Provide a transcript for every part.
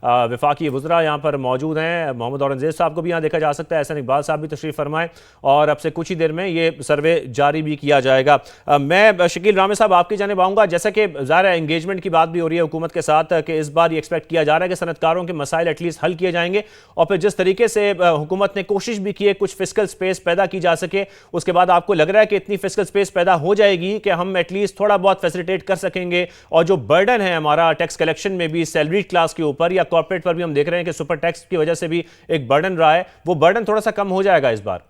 वफाकी वज़रा यहाँ पर मौजूद हैं। मोहम्मद औरंगज़ेब साहब को भी यहाँ देखा जा सकता है, एहसन इकबाल साहब भी तशरीफ़ फरमाएं, और अब से कुछ ही देर में ये सर्वे जारी भी किया जाएगा। मैं शकील रामे साहब आपकी जानिब आऊँगा। जैसा कि ज़ाहिर है एंगेजमेंट की बात भी हो रही है हुकूमत के साथ कि इस बार ये एक्सपेक्ट किया जा रहा है कि सनतकारों के मसाइल एटलीस्ट हल किए जाएंगे, और फिर जिस तरीके से हुकूमत ने कोशिश भी की है कुछ फिस्कल स्पेस पैदा की जा सके, उसके बाद आपको लग रहा है कि इतनी फिस्कल स्पेस पैदा हो जाएगी कि हम एटलीस्ट थोड़ा बहुत फैसिलिटेट कर सकेंगे, और जो बर्डन है हमारा टैक्स कलेक्शन में भी सैलरी क्लास के ऊपर या कॉर्पोरेट पर भी हम देख रहे हैं कि सुपर टैक्स की वजह से भी एक बर्डन रहा है, वो बर्डन थोड़ा सा कम हो जाएगा इस बार?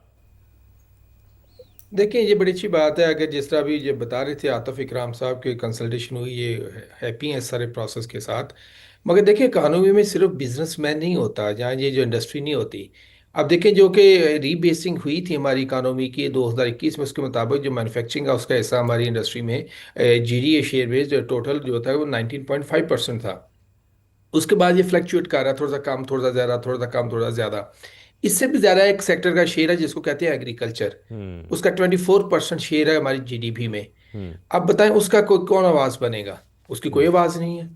देखिए, ये बड़ी अच्छी बात है। अगर जिस तरह भी ये बता रहे थे आतिफ इकराम साहब की कंसल्टेशन हुई, ये हैप्पी हैं सारे प्रोसेस के साथ। मगर देखिए, इकानमी में सिर्फ बिजनेसमैन नहीं होता, जहाँ ये जो इंडस्ट्री नहीं होती। अब देखिए, जो कि रीबेसिंग हुई थी हमारी इकानमी की 2021 में, उसके मुताबिक जो मैन्युफैक्चरिंग का उसका हिस्सा हमारी इंडस्ट्री में जीडीए शेयर बेस जो टोटल जो था वो 19.5% था। उसके बाद ये फ्लक्चुएट कर रहा है, थोड़ा सा कम, थोड़ा सा ज़्यादा, थोड़ा सा कम, थोड़ा सा ज़्यादा। इससे भी ज़्यादा एक सेक्टर का शेयर है जिसको कहते हैं एग्रीकल्चर। हम्म। उसका 24% शेयर है हमारी जीडीपी में। हम्म। अब बताएं, उसका कोई कौन आवाज़ बनेगा? उसकी कोई हम्म। आवाज़ नहीं है।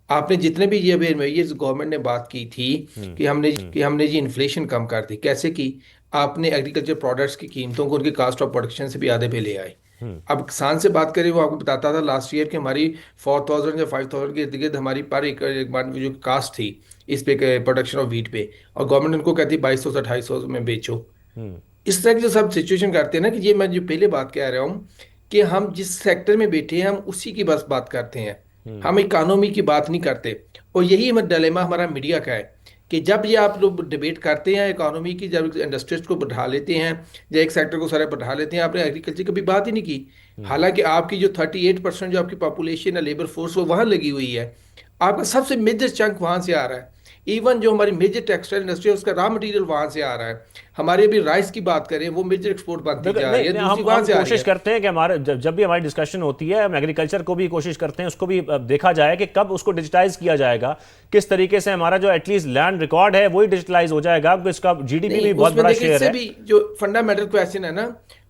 आपने जितने भी ये गवर्नमेंट ने बात की थी हम्म। कि हमने जी इन्फ्लेशन कम कर दी, कैसे की? आपने एग्रीकल्चर प्रोडक्ट्स की कीमतों को उनकी कास्ट ऑफ प्रोडक्शन से भी आधे पे ले आए। हम्म। अब किसान से बात करें, वो आपको बताता था लास्ट ईयर कि हमारी 4,000 या 5,000 के इर्द गिर्द हमारी पर एकड़ जो कास्ट थी इस पे प्रोडक्शन ऑफ व्हीट पे, और गवर्नमेंट उनको कहती 2,200 से 2,500 में बेचो। हम्म। इस तरह की जो सब सिचुएशन करते हैं ना, कि ये मैं जो पहले बात कह रहा हूँ कि हम जिस सेक्टर में बैठे हैं हम उसी की बस बात करते हैं, हम्म। हम इकानमी की बात नहीं करते। और यही डिलेमा हमारा मीडिया का है कि जब ये आप लोग डिबेट करते हैं इकानमी की, जब इंडस्ट्रीज को बढ़ा लेते हैं या एक सेक्टर को सारा बढ़ा लेते हैं, आपने एग्रीकल्चर की भी बात ही नहीं की। हम्म। हालांकि आपकी जो 38% जो आपकी पॉपुलेशन है, लेबर फोर्स, वो वहाँ लगी हुई है। आपका सबसे मेजर चंक वहाँ से आ रहा है। इवन जो हमारी मेजर टेक्सटाइल इंडस्ट्री है उसका रॉ मटेरियल वहाँ से आ रहा है। हमारे अभी राइस की बात करें, वो मेजर एक्सपोर्ट बनती बिल्कुल जा नहीं, रही है, नहीं, दूसरी वहाँ हम से आ रही कोशिश है। करते हैं कि हमारे जब भी हमारी डिस्कशन होती है हम एग्रीकल्चर को भी कोशिश करते हैं, उसको भी देखा जाए कि कब उसको डिजिटाइज किया जाएगा, किस तरीके से हमारा जो एटलीस्ट लैंड रिकॉर्ड है वही डिजिटलाइज हो जाएगा, क्योंकि इसका जीडीपी नहीं, भी बहुत उसमें बड़ा देखिए, शेयर इससे है। भी जो फंडामेंटल क्वेश्चन है ना,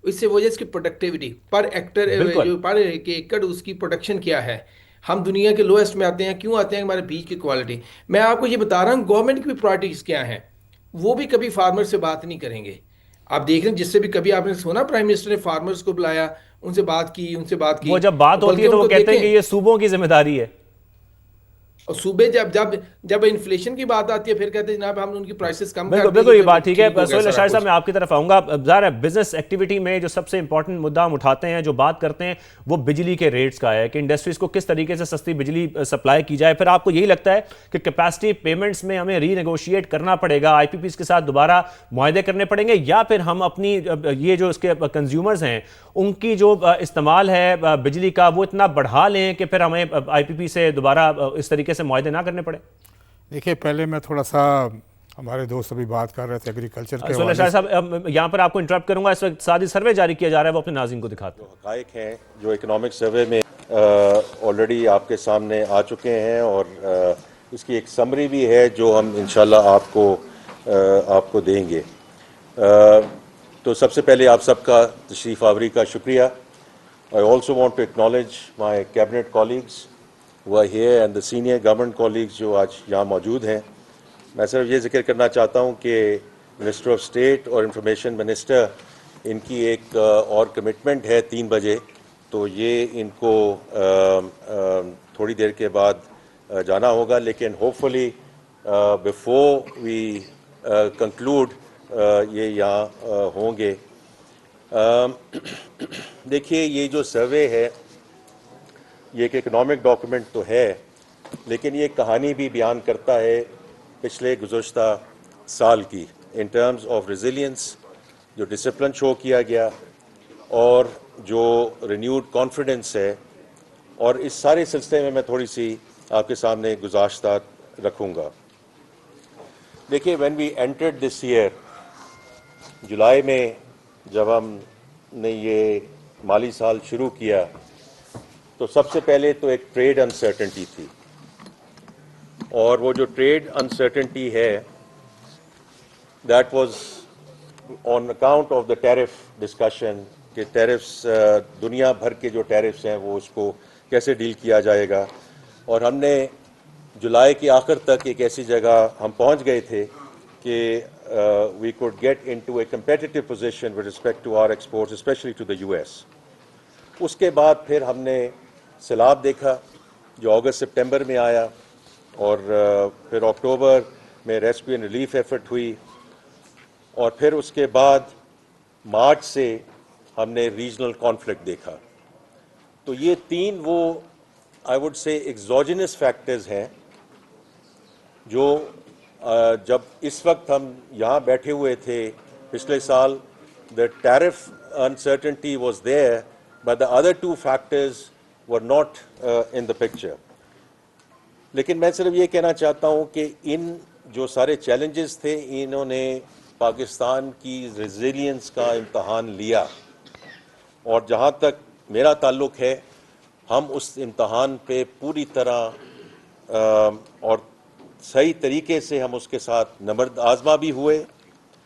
इससे वजह इसकी प्रोडक्टिविटी पर एक्टर, बिल्कुल। जो पर एकड़ उसकी प्रोडक्शन क्या है। हम दुनिया के लोएस्ट में आते हैं, क्यों आते हैं? हमारे बीज की क्वालिटी। मैं आपको ये बता रहा हूँ, गवर्नमेंट की भी प्रायोरिटीज क्या हैं, वो भी कभी फार्मर से बात नहीं करेंगे। आप देख रहे हैं, जिससे भी कभी आपने सुना प्राइम मिनिस्टर ने फार्मर्स को बुलाया, उनसे बात की, उनसे बात की। वो जब बात और होती बल्कि है तो वो उनको कहते हैं कि देखें, ये सूबों की जिम्मेदारी है। और सूबे जब जब जब इन्फ्लेशन की बात आती है फिर कहते हैं जनाब हमने उनकी प्राइसेस कम कर बिल्कुल दी बिल्कुल, जी, ये फिर बात ठीक ठीक है। हो गया सोहेल सारा अशारी साहब, कुछ। मैं आपकी तरफ आऊंगा। ज़ाहिर है बिजनेस एक्टिविटी में जो सबसे इंपॉर्टेंट मुद्दा हम उठाते हैं, जो बात करते हैं, वो बिजली के रेट्स का है कि इंडस्ट्रीज को किस तरीके से सस्ती बिजली सप्लाई की जाए। फिर आपको यही लगता है कि कैपेसिटी पेमेंट्स में हमें रीनेगोशिएट करना पड़ेगा, आईपीपीज के साथ दोबारा मुआहदे करने पड़ेंगे, या फिर हम अपनी ये जो इसके कंज्यूमर्स हैं उनकी जो इस्तेमाल है बिजली का वो इतना बढ़ा लें कि फिर हमें आईपीपी से दोबारा इस तरीके से मुआहदे ना करने पड़े? देखिए, पहले मैं थोड़ा सा, हमारे दोस्त अभी बात कर रहे थे एग्रीकल्चर के सोहेल हवाले अशारी से। साहब, यहाँ पर आपको इंटरप्ट करूंगा। इस वक्त सादी सर्वे जारी किया जा रहा है, वो अपने नाज़रीन को दिखाते हैं। हकाइक हैं जो इकोनॉमिक सर्वे में ऑलरेडी आपके सामने आ चुके हैं, और इसकी एक समरी भी है जो हम इंशाल्लाह आपको देंगे। तो सबसे पहले आप सबका तशरीफ़ आवरी का शुक्रिया। I also want to acknowledge my cabinet colleagues who are here and the senior government colleagues जो आज यहाँ मौजूद हैं। मैं सिर्फ ये जिक्र करना चाहता हूँ कि मिनिस्टर ऑफ स्टेट और इंफॉर्मेशन मिनिस्टर इनकी एक और कमिटमेंट है 3 बजे, तो ये इनको थोड़ी देर के बाद जाना होगा, लेकिन होपफुली बिफोर वी कंक्लूड ये यहाँ होंगे। देखिए, ये जो सर्वे है ये एक इकनॉमिक डॉक्यूमेंट तो है, लेकिन ये कहानी भी बयान करता है पिछले गुज़श्ता साल की, इन टर्म्स ऑफ रेजिलियंस, जो डिसिप्लिन शो किया गया और जो रिन्यूड कॉन्फिडेंस है। और इस सारे सिलसिले में मैं थोड़ी सी आपके सामने गुज़ाश्तात रखूँगा। देखिए, when we entered this year, जुलाई में जब हमने ये माली साल शुरू किया, तो सबसे पहले तो एक ट्रेड अनसर्टेनिटी थी, और वो जो ट्रेड अनसर्टेनिटी है that was on account of the tariff discussion कि टैरिफ्स, दुनिया भर के जो टैरिफ्स हैं वो उसको कैसे डील किया जाएगा। और हमने जुलाई के आखिर तक एक ऐसी जगह हम पहुंच गए थे कि we could get into a competitive position with respect to our exports, especially to the US. उसके बाद फिर हमने सैलाब देखा जो अगस्त सितंबर में आया, और फिर अक्टूबर में रेस्क्यू एंड रिलीफ एफर्ट हुई, और फिर उसके बाद मार्च से हमने रीजनल कॉन्फ्लिक्ट देखा। तो ये तीन वो I would say exogenous factors हैं जो जब इस वक्त हम यहाँ बैठे हुए थे पिछले साल, the tariff uncertainty was there but the other two factors were not in the picture. लेकिन मैं सिर्फ ये कहना चाहता हूँ कि इन जो सारे चैलेंजेस थे, इन्होंने पाकिस्तान की रेजिलियंस का इम्तहान लिया, और जहाँ तक मेरा ताल्लुक़ है हम उस इम्तहान पे पूरी तरह और सही तरीके से हम उसके साथ नंबर आज़मा भी हुए,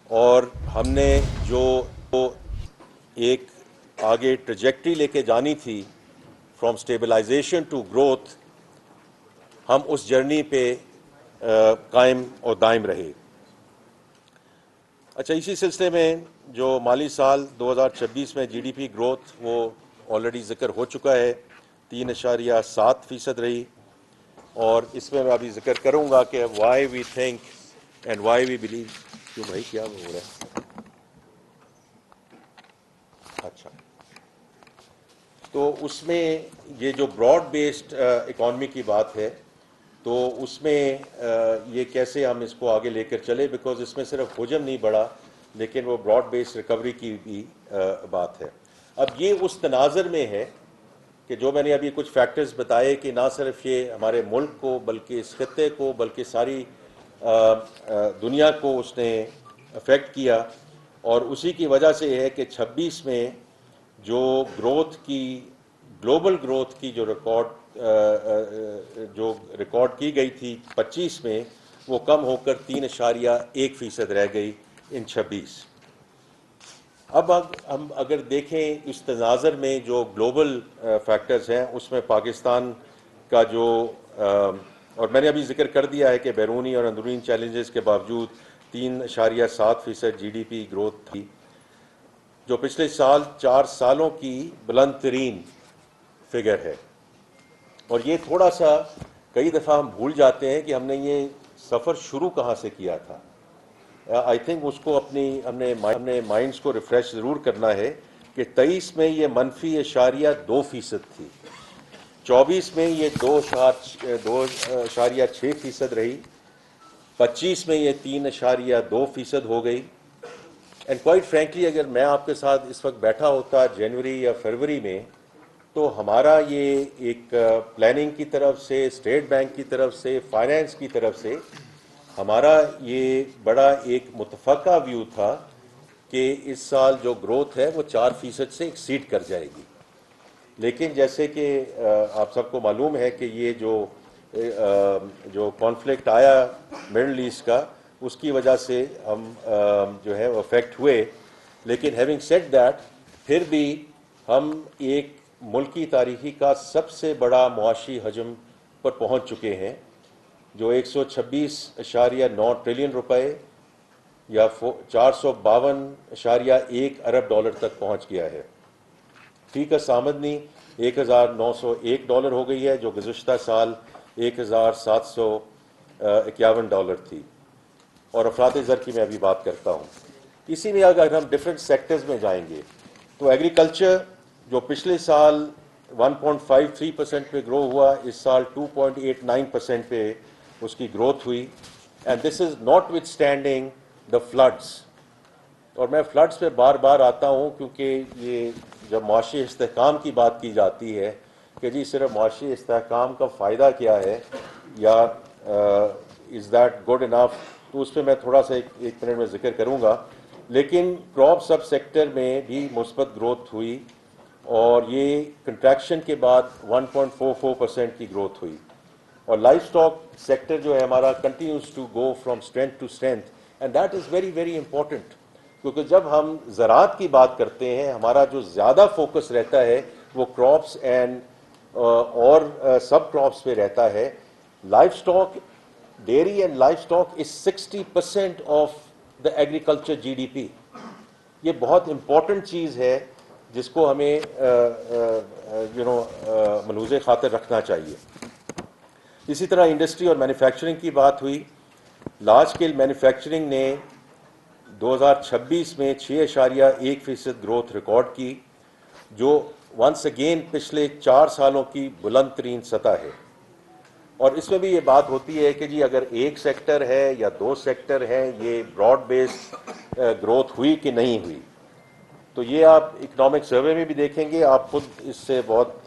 और हमने जो एक आगे ट्रैजेक्टरी लेके जानी थी फ्रॉम स्टेबलाइजेशन टू ग्रोथ, हम उस जर्नी पे कायम और दायम रहे। अच्छा, इसी सिलसिले में जो माली साल 2026 में जीडीपी ग्रोथ वो ऑलरेडी जिक्र हो चुका है, 3.7% रही, और इसमें मैं अभी जिक्र करूंगा कि why we think and why we believe. क्यों भाई, क्या हो रहा है? अच्छा, तो उसमें ये जो ब्रॉड बेस्ड इकॉनमी की बात है, तो उसमें ये कैसे हम इसको आगे लेकर चले, बिकॉज इसमें सिर्फ हुजम नहीं बढ़ा लेकिन वो ब्रॉड बेस्ड रिकवरी की भी बात है। अब ये उस तनाज़र में है कि जो मैंने अभी कुछ फैक्टर्स बताए कि ना सिर्फ ये हमारे मुल्क को बल्कि इस खित्ते को बल्कि सारी दुनिया को उसने अफेक्ट किया, और उसी की वजह से है कि 26 में जो ग्रोथ की ग्लोबल ग्रोथ की जो रिकॉर्ड की गई थी 25 में, वो कम होकर 3.1% रह गई इन 26। अब हम अगर देखें इस तनाज़र में जो ग्लोबल फैक्टर्स हैं, उसमें पाकिस्तान का जो और मैंने अभी जिक्र कर दिया है कि बैरूनी और अंदरूनी चैलेंजेस के बावजूद 3.7% जीडीपी ग्रोथ थी, जो पिछले साल 4 सालों की बुलंद तरीन फिगर है। और ये थोड़ा सा कई दफ़ा हम भूल जाते हैं कि हमने ये सफ़र शुरू कहाँ से किया था। आई थिंक उसको हमने माइंड्स को रिफ़्रेश ज़रूर करना है कि 23 में ये -2% थी, 24 में ये 2.6% रही, 25 में ये 3.2% हो गई। एंड क्वाइट फ्रैंकली अगर मैं आपके साथ इस वक्त बैठा होता जनवरी या फरवरी में, तो हमारा ये एक प्लानिंग की तरफ से, स्टेट बैंक की तरफ से, फाइनेंस की तरफ से हमारा ये बड़ा एक मुतफ़क्का व्यू था कि इस साल जो ग्रोथ है वो 4% से एक्सीड कर जाएगी। लेकिन जैसे कि आप सबको मालूम है कि ये जो कॉन्फ्लिक्ट आया मिडल ईस्ट का, उसकी वजह से हम जो है वो अफेक्ट हुए। लेकिन हैविंग सेड दैट, फिर भी हम एक मुल्की तारीखी का सबसे बड़ा मुआशी हजम पर पहुंच चुके हैं, जो 126.9 ट्रिलियन रुपए या 452.1 अरब डॉलर तक पहुंच गया है। फी का आमदनी $1,901 हो गई है, जो गुज़श्ता साल $1,751 थी। और अफरात ज़र की मैं अभी बात करता हूँ। इसी में अगर हम डिफरेंट सेक्टर्स में जाएंगे तो एग्रीकल्चर जो पिछले साल 1.53% पे ग्रो हुआ, इस साल 2.89% पे उसकी ग्रोथ हुई, and this is not with standing the floods. और मैं फ्लड्स पे बार बार आता हूँ क्योंकि ये जब मुआशी इस्तेहकाम की बात की जाती है कि जी सिर्फ मुआशी इस्तेहकाम का फ़ायदा क्या है या इज़ दैट गुड इनफ, तो उस पर मैं थोड़ा सा एक मिनट में जिक्र करूँगा। लेकिन क्रॉप सब सेक्टर में भी मुस्बत ग्रोथ हुई, और ये कंट्रैक्शन के बाद 1.44% की ग्रोथ हुई। और लाइफ स्टॉक सेक्टर जो है हमारा continues to go from strength to strength, and that is very very important, क्योंकि जब हम ज़राअत की बात करते हैं हमारा जो ज़्यादा फोकस रहता है वो क्रॉप्स एंड और सब क्रॉप्स पे रहता है। livestock, dairy and livestock is 60% of the agriculture GDP. یہ بہت امپورٹنٹ چیز ہے جس کو ہمیں ملحوظ خاطر رکھنا چاہیے. اسی طرح انڈسٹری اور مینوفیکچرنگ کی بات ہوئی. لارج اسکیل مینوفیکچرنگ نے 2026 میں 6.1% گروتھ ریکارڈ کی, جو ونس اگین پچھلے 4 سالوں کی بلند ترین سطح ہے. اور اس میں بھی یہ بات ہوتی ہے کہ جی اگر ایک سیکٹر ہے یا 2 سیکٹر ہیں, یہ براڈ بیسڈ گروتھ ہوئی کہ نہیں ہوئی. تو یہ آپ اکنامک سروے میں بھی دیکھیں گے, آپ خود اس سے بہت